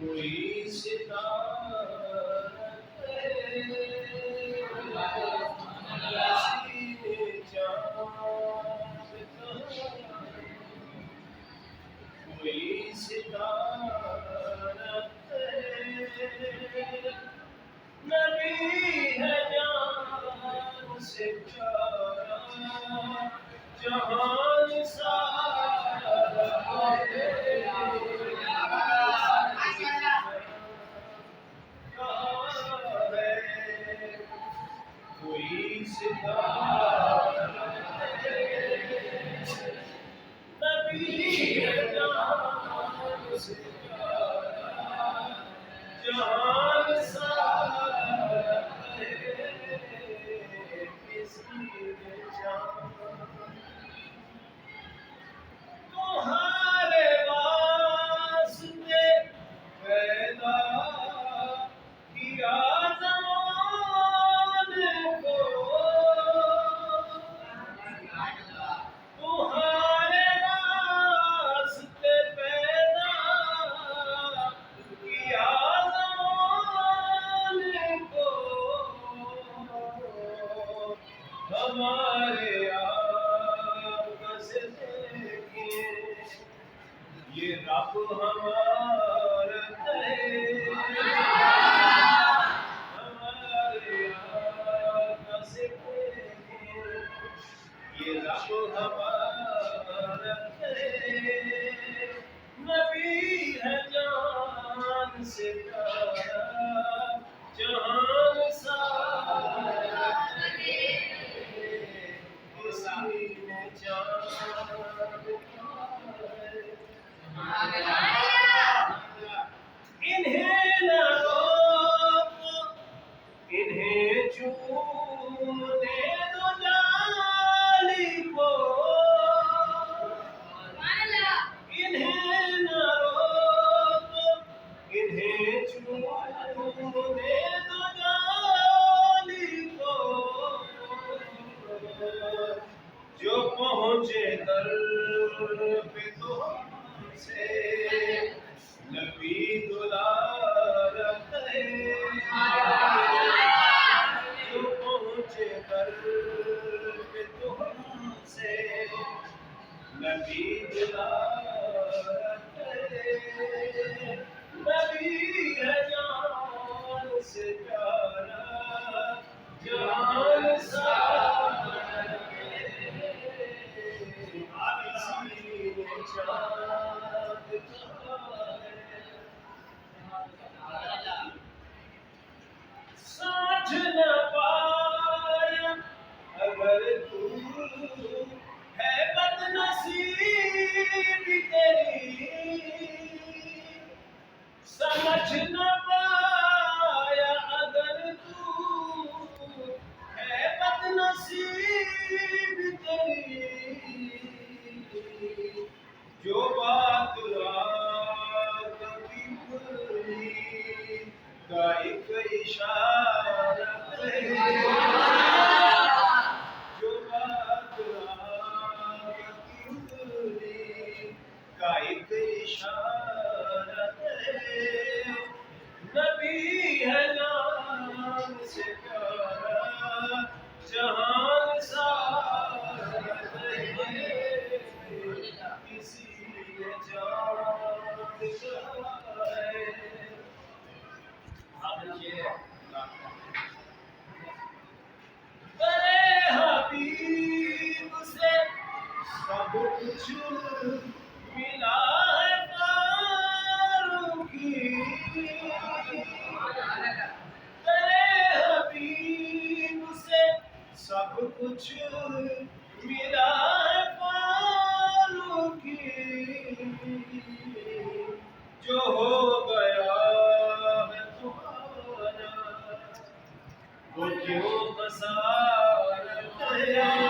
कोई सितारा कोई सितारा नबी है जान से प्यारा जहान सारा कोई सितारा नबी है जान से प्यारा जहान सारा किसी ने तुम्हारे वास्ते पैदा किया ज़माने को तुम्हारे वास्ते पैदा किया ज़माने को हमारे ये रब हमारा हमारे आका से ये रब हमारा नबी है जान से प्यारा जहान सारा किसी ने इन्हें न रोको इन्हें छूने दो जाली को इन्हें न रोको इन्हें छूने दो जाली को जो पहुँचे दर पे तो से नबी दुलारा है जो पहुँचे दर पे तो से नबी दुलारा है नबी है जान से प्यारा जान सारा साझ न पाया अगर तू है बदनसीब तेरी समझ न पाया अगर तू है बदनसीब तेरी जो बात रात की भूली का एक इशारा है जो बात रात की भूली का एक इशारा है नबी है जान से प्यारा जहान सारा किसी ने जान तेरे हबीब से सब कुछ मिला है फारूकी तेरे सब कुछ मिला है पालों की, जो हो गया है तुम्हारा वो क्यों बसारत है।